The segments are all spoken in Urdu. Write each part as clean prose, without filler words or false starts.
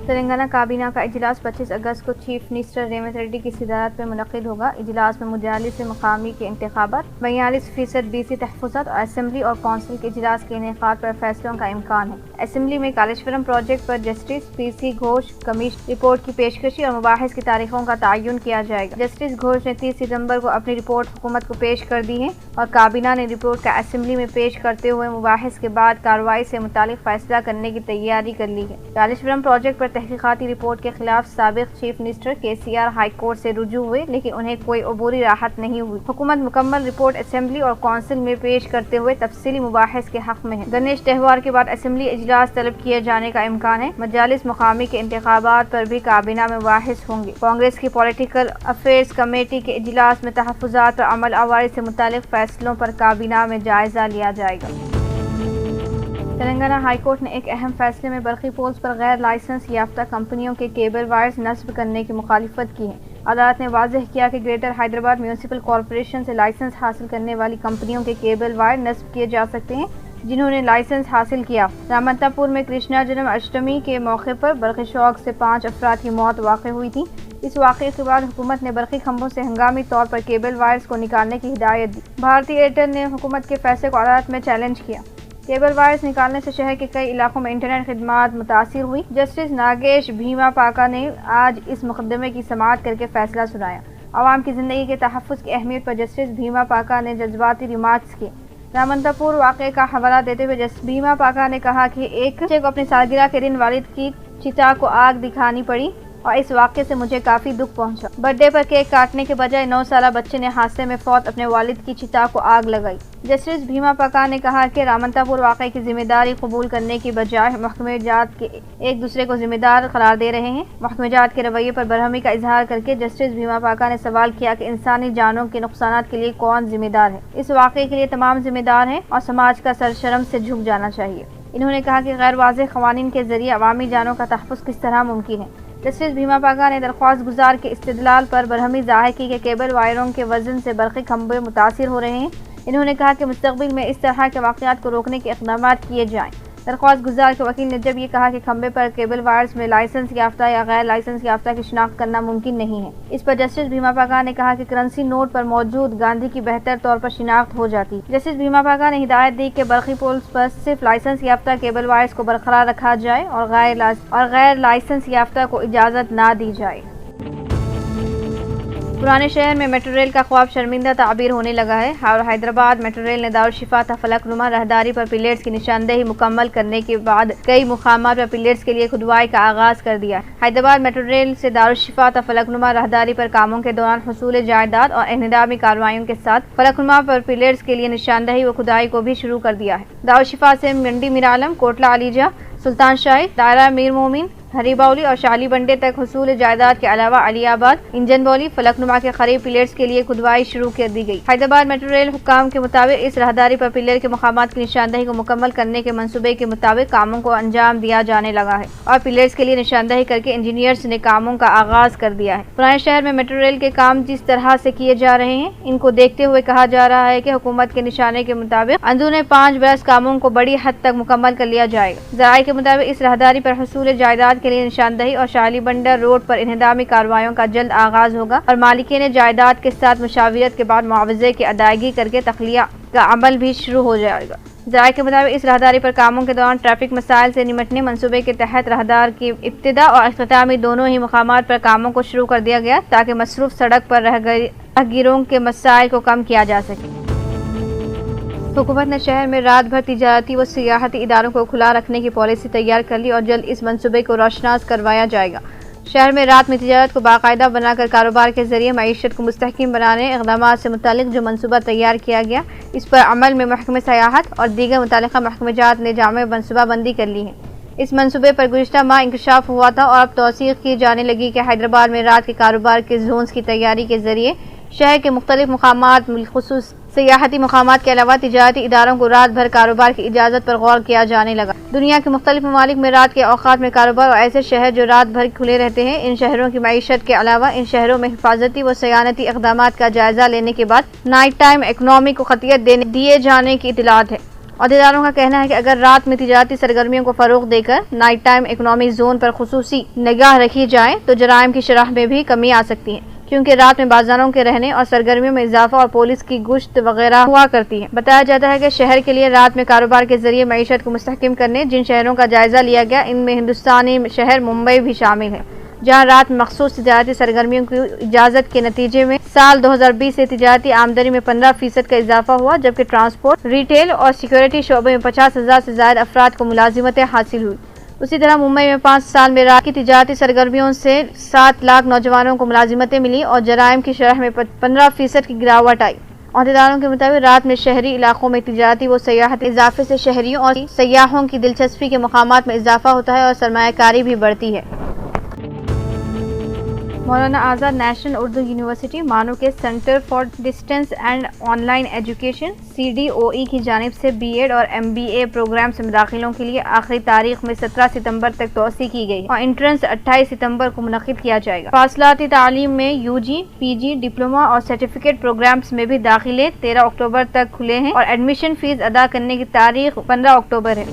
تلنگانہ کابینہ کا اجلاس 25 اگست کو چیف منسٹر ریونت ریڈی کی صدارت میں منعقد ہوگا۔ اجلاس میں مجالس سے مقامی کے انتخابات، 42% BC تحفظات اور اسمبلی اور کونسل کے اجلاس کے انعقاد پر فیصلوں کا امکان ہے۔ اسمبلی میں کالیشورم پروجیکٹ پر justice PC Ghosh commission report کی پیشکشی اور مباحث کی تاریخوں کا تعین کیا جائے گا۔ جسٹس گھوش نے 30 ستمبر کو اپنی رپورٹ حکومت کو پیش کر دی ہے اور کابینہ نے رپورٹ کا اسمبلی میں پیش کرتے ہوئے مباحث کے بعد کارروائی سے متعلق فیصلہ کرنے کی تیاری کر لی ہے۔ کالیشورم پروجیکٹ پر تحقیقاتی رپورٹ کے خلاف سابق chief minister KCR high court سے رجوع ہوئے، لیکن انہیں کوئی عبوری راحت نہیں ہوئی۔ حکومت مکمل رپورٹ اسمبلی اور کونسل میں پیش کرتے ہوئے تفصیلی مباحث کے حق میں ہے۔ گنیش تہوار کے بعد اسمبلی اجلاس طلب کیے جانے کا امکان ہے۔ مجالس مقامی کے انتخابات پر بھی کابینہ میں مباحث ہوں گے۔ کانگریس کی پولیٹیکل افیئرز کمیٹی کے اجلاس میں تحفظات پر عمل آوری سے متعلق فیصلوں پر کابینہ میں جائزہ لیا جائے گا۔ تلنگانہ ہائی کورٹ نے ایک اہم فیصلے میں برقی پولز پر غیر لائسنس یافتہ کمپنیوں کے کیبل وائرز نصب کرنے کی مخالفت کی ہے۔ عدالت نے واضح کیا کہ گریٹر حیدرآباد میونسپل کارپوریشن سے لائسنس حاصل کرنے والی کمپنیوں کے کیبل وائر نصب کیے جا سکتے ہیں جنہوں نے لائسنس حاصل کیا۔ رامنتا پور میں کرشنا جنم اشٹمی کے موقع پر برقی شاک سے 5 افراد کی موت واقع ہوئی تھی۔ اس واقعے کے بعد حکومت نے برقی کھمبوں سے ہنگامی طور پر کیبل وائرز کو نکالنے کی ہدایت دی۔ بھارتی ایئرٹیل نے حکومت کے فیصلے کو عدالت میں چیلنج کیا۔ کیبل وائرز نکالنے سے شہر کے کئی علاقوں میں انٹرنیٹ خدمات متاثر ہوئی۔ جسٹس ناگیش بھیماپاکا نے آج اس مقدمے کی سماعت کر کے فیصلہ سنایا۔ عوام کی زندگی کے تحفظ کی اہمیت پر جسٹس بھیماپاکا نے جذباتی ریمارکس کیے۔ رامنتا پور واقعے کا حوالہ دیتے ہوئے جسٹس بھیماپاکا نے کہا کہ ایک بچے کو اپنی سالگرہ کے دن والد کی چتا کو آگ دکھانی پڑی اور اس واقعے سے مجھے کافی دکھ پہنچا۔ برتھ ڈے پر کیک کاٹنے کے بجائے 9 سالہ بچے نے حادثے میں فوت اپنے والد کی چتا کو آگ لگائی۔ جسٹس بھیماپاکا نے کہا کہ رامنتا پور واقعے کی ذمہ داری قبول کرنے کی بجائے محکمہ جات کے ایک دوسرے کو ذمہ دار قرار دے رہے ہیں۔ محکمہ جات کے رویے پر برہمی کا اظہار کر کے جسٹس بھیماپاکا نے سوال کیا کہ انسانی جانوں کے نقصانات کے لیے کون ذمہ دار ہے؟ اس واقعے کے لیے تمام ذمہ دار ہیں اور سماج کا سر شرم سے جھک جانا چاہیے۔ انہوں نے کہا کہ غیر واضح قوانین کے ذریعے عوامی جانوں کا تحفظ کس طرح ممکن ہے۔ جسٹس بھیماپاکا نے درخواست گزار کے استدلال پر برہمی ظاہر کی کہ کیبل وائروں کے وزن سے برقی کھمبے متاثر ہو رہے ہیں۔ انہوں نے کہا کہ مستقبل میں اس طرح کے واقعات کو روکنے کے اقدامات کیے جائیں۔ درخواست گزار کے وکیل نے جب یہ کہا کہ کھمبے پر کیبل وائرز میں لائسنس یافتہ یا غیر لائسنس یافتہ کی شناخت کرنا ممکن نہیں ہے۔ اس پر جسٹس بھیماپاکا نے کہا کہ کرنسی نوٹ پر موجود گاندھی کی بہتر طور پر شناخت ہو جاتی۔ جسٹس بھیماپاکا نے ہدایت دی کہ برقی پولز پر صرف لائسنس یافتہ کیبل وائرز کو برقرار رکھا جائے اور غیر لائسنس یافتہ کو اجازت نہ دی جائے۔ پرانے شہر میں میٹرو ریل کا خواب شرمندہ تعبیر ہونے لگا ہے۔ حیدرآباد میٹرو ریل نے دارالشفا تا فلک نما راہداری پر پلرز کی نشاندہی مکمل کرنے کے بعد کئی مقامات پر پلرز کے لیے کھدوائی کا آغاز کر دیا ہے۔ حیدرآباد میٹرو ریل سے دارالشفا تا فلک نما راہداری پر کاموں کے دوران حصول جائیداد اور انہدامی کارروائیوں کے ساتھ فلک نما پر پلرز کے لیے نشاندہی و کھدائی کو بھی شروع کر دیا ہے۔ دارالشفا سے منڈی میرالم، کوٹلہ علیجہ، سلطان شاہی، دائرہ میر مومن، ہری باولی اور شالی بنڈے تک حصول جائیداد کے علاوہ علی آباد، انجن بولی، فلک نما کے قریب پلرز کے لیے کھدوائی شروع کر دی گئی۔ حیدرآباد میٹرو ریل حکام کے مطابق اس راہداری پر پلر کے مقامات کی نشاندہی کو مکمل کرنے کے منصوبے کے مطابق کاموں کو انجام دیا جانے لگا ہے اور پلرز کے لیے نشاندہی کر کے انجینئرز نے کاموں کا آغاز کر دیا ہے۔ پرانے شہر میں میٹرو ریل کے کام جس طرح سے کیے جا رہے ہیں، ان کو دیکھتے ہوئے کہا جا رہا ہے کہ حکومت کے نشانے کے مطابق اندرون 5 برس کاموں کو بڑی حد تک مکمل کر لیا جائے گا۔ ذرائع کے مطابق اس راہداری پر حصول جائیداد کے لیے نشاندہی اور شالی بنڈا روڈ پر انہدامی کارروائیوں کا جلد آغاز ہوگا اور مالکین جائیداد کے ساتھ مشاورت کے بعد معاوضے کی ادائیگی کر کے تخلیہ کا عمل بھی شروع ہو جائے گا۔ ذرائع کے مطابق اس راہداری پر کاموں کے دوران ٹریفک مسائل سے نمٹنے منصوبے کے تحت راہدار کی ابتدا اور اختتامی دونوں ہی مقامات پر کاموں کو شروع کر دیا گیا تاکہ مصروف سڑک پر راہگیروں کے مسائل کو کم کیا جا سکے۔ حکومت نے شہر میں رات بھر تجارتی و سیاحتی اداروں کو کھلا رکھنے کی پالیسی تیار کر لی اور جلد اس منصوبے کو روشناس کروایا جائے گا۔ شہر میں رات میں تجارت کو باقاعدہ بنا کر کاروبار کے ذریعے معیشت کو مستحکم بنانے اقدامات سے متعلق جو منصوبہ تیار کیا گیا، اس پر عمل میں محکمہ سیاحت اور دیگر متعلقہ محکمہ جات نے جامع منصوبہ بندی کر لی ہے۔ اس منصوبے پر گزشتہ ماہ انکشاف ہوا تھا اور اب توثیق کی جانے لگی کہ حیدرآباد میں رات کے کاروبار کے زونز کی تیاری کے ذریعے شہر کے مختلف مقامات بالخصوص سیاحتی مقامات کے علاوہ تجارتی اداروں کو رات بھر کاروبار کی اجازت پر غور کیا جانے لگا۔ دنیا کے مختلف ممالک میں رات کے اوقات میں کاروبار اور ایسے شہر جو رات بھر کھلے رہتے ہیں، ان شہروں کی معیشت کے علاوہ ان شہروں میں حفاظتی و صیانتی اقدامات کا جائزہ لینے کے بعد نائٹ ٹائم اکنامی کو خطیت دیے جانے کی اطلاعات ہے۔ عہدیداروں کا کہنا ہے کہ اگر رات میں تجارتی سرگرمیوں کو فروغ دے کر نائٹ ٹائم اکنامک زون پر خصوصی نگاہ رکھی جائے تو جرائم کی شرح میں بھی کمی آ سکتی ہے، کیونکہ رات میں بازاروں کے رہنے اور سرگرمیوں میں اضافہ اور پولیس کی گشت وغیرہ ہوا کرتی ہے۔ بتایا جاتا ہے کہ شہر کے لیے رات میں کاروبار کے ذریعے معیشت کو مستحکم کرنے جن شہروں کا جائزہ لیا گیا، ان میں ہندوستانی شہر ممبئی بھی شامل ہے، جہاں رات میں مخصوص تجارتی سرگرمیوں کی اجازت کے نتیجے میں سال 2020 سے تجارتی آمدنی میں 15% کا اضافہ ہوا، جبکہ ٹرانسپورٹ، ریٹیل اور سیکورٹی شعبے میں 50,000 سے زائد افراد کو ملازمتیں حاصل ہوئی۔ اسی طرح ممبئی میں 5 سال میں رات کی تجارتی سرگرمیوں سے 7 لاکھ نوجوانوں کو ملازمتیں ملی اور جرائم کی شرح میں 15% کی گراوٹ آئی۔ عہدیداروں کے مطابق رات میں شہری علاقوں میں تجارتی و سیاحت اضافے سے شہریوں اور سیاحوں کی دلچسپی کے مقامات میں اضافہ ہوتا ہے اور سرمایہ کاری بھی بڑھتی ہے۔ مولانا آزاد نیشنل اردو یونیورسٹی مانو کے centre for distance and on line education CDOE کی جانب سے BEd اور MBA پروگرام سے مداخلوں کے لیے آخری تاریخ میں 17 ستمبر تک توسیع کی گئی اور انٹرنس 28 ستمبر کو منعقد کیا جائے گا۔ فاصلاتی تعلیم میں UG، PG، ڈپلومہ اور سرٹیفکیٹ پروگرامز میں بھی داخلے 13 اکتوبر تک کھلے ہیں اور ایڈمیشن فیس ادا کرنے کی تاریخ 15 اکتوبر ہے۔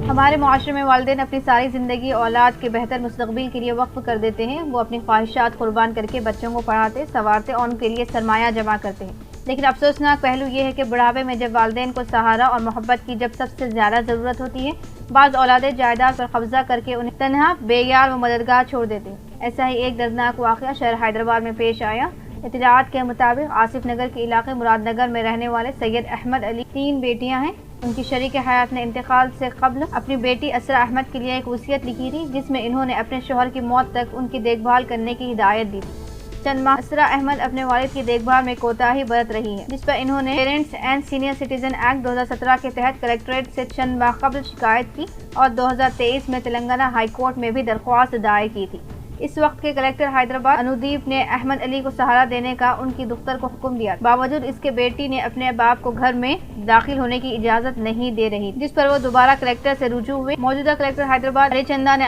ہمارے معاشرے میں والدین اپنی ساری زندگی اولاد کے بہتر مستقبل کے لیے وقف کر دیتے ہیں۔ وہ اپنی خواہشات قربان کر کے بچوں کو پڑھاتے، سنوارتے اور ان کے لیے سرمایہ جمع کرتے ہیں، لیکن افسوسناک پہلو یہ ہے کہ بڑھاپے میں جب والدین کو سہارا اور محبت کی جب سب سے زیادہ ضرورت ہوتی ہے، بعض اولادیں جائیداد پر قبضہ کر کے انہیں تنہا، بے یار و مددگار چھوڑ دیتے ہیں۔ ایسا ہی ایک دردناک واقعہ شہر حیدرآباد میں پیش آیا۔ اطلاعات کے مطابق آصف نگر کے علاقے مراد نگر میں رہنے والے سید احمد علی 3 بیٹیاں ہیں۔ ان کی شریک حیات نے انتقال سے قبل اپنی بیٹی اسرا احمد کے لیے ایک وصیت لکھی تھی، جس میں انہوں نے اپنے شوہر کی موت تک ان کی دیکھ بھال کرنے کی ہدایت دی تھی۔ چند ماہ اسرا احمد اپنے والد کی دیکھ بھال میں کوتاہی برت رہی ہیں، جس پر انہوں نے parents and senior citizen act 2017 کے تحت کلکٹریٹ سے چند ماہ قبل شکایت کی اور 2023 میں تلنگانہ ہائی کورٹ میں بھی درخواست دائر کی تھی۔ اس وقت کے کلکٹر حیدرآباد انودیپ نے احمد علی کو سہارا دینے کا ان کی دختر کو حکم دیا، باوجود اس کے بیٹی نے اپنے باپ کو گھر میں داخل ہونے کی اجازت نہیں دے رہی، جس پر وہ دوبارہ کلکٹر سے رجوع ہوئے۔ موجودہ کلکٹر حیدرآباد ہری چندا نے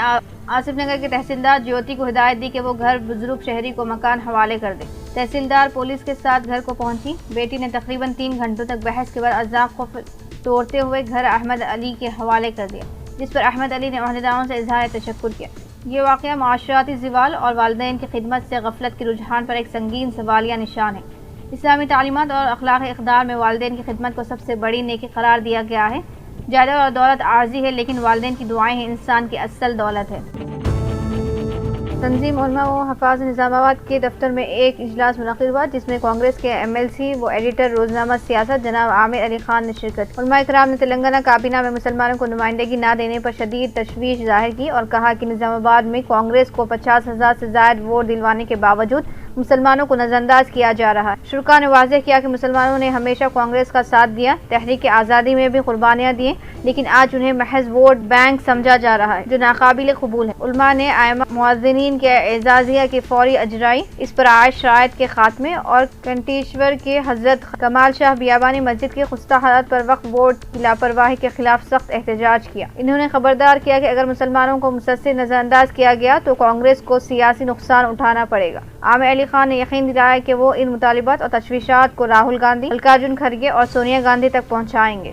آصف نگر کے تحصیلدار جیوتی کو ہدایت دی کہ وہ گھر بزرگ شہری کو مکان حوالے کر دے۔ تحصیلدار پولیس کے ساتھ گھر کو پہنچی۔ بیٹی نے تقریباً 3 گھنٹوں تک بحث کے بعد اذاق کو توڑتے ہوئے گھر احمد علی کے حوالے کر دیا، جس پر احمد علی نے عہدیداروں سے اظہار تشکر کیا۔ یہ واقعہ معاشرتی زوال اور والدین کی خدمت سے غفلت کے رجحان پر ایک سنگین سوالیہ نشان ہے۔ اسلامی تعلیمات اور اخلاقی اقدار میں والدین کی خدمت کو سب سے بڑی نیکی قرار دیا گیا ہے۔ جائیداد اور دولت عارضی ہے، لیکن والدین کی دعائیں ہی انسان کی اصل دولت ہے۔ تنظیم علماء و حفاظ نظام آباد کے دفتر میں ایک اجلاس منعقد ہوا، جس میں کانگریس کے MLC و ایڈیٹر روزنامہ سیاست جناب عامر علی خان نے شرکت کی۔ علماء کرام نے تلنگانہ کابینہ میں مسلمانوں کو نمائندگی نہ دینے پر شدید تشویش ظاہر کی اور کہا کہ نظام آباد میں کانگریس کو 50,000 سے زائد ووٹ دلوانے کے باوجود مسلمانوں کو نظر انداز کیا جا رہا ہے۔ شرکاء نے واضح کیا کہ مسلمانوں نے ہمیشہ کانگریس کا ساتھ دیا، تحریک آزادی میں بھی قربانیاں دی، لیکن آج انہیں محض ووٹ بینک سمجھا جا رہا ہے، جو ناقابل قبول ہے۔ علماء نے ائمہ مؤذنین کے اعزازیہ کی فوری اجرائی، اس پر عائد شرائط کے خاتمے اور کنٹیشور کے حضرت کمال شاہ بیابانی مسجد کی خستہ حالت پر وقف بورڈ کی لاپرواہی کے خلاف سخت احتجاج کیا۔ انہوں نے خبردار کیا کہ اگر مسلمانوں کو مسلسل نظر انداز کیا گیا تو کانگریس کو سیاسی نقصان اٹھانا پڑے گا۔ عامر علی خان نے یقین دلایا کہ وہ ان مطالبات اور تشویشات کو راہل گاندھی، ملکاراجن کھڑگے اور سونیا گاندھی تک پہنچائیں گے۔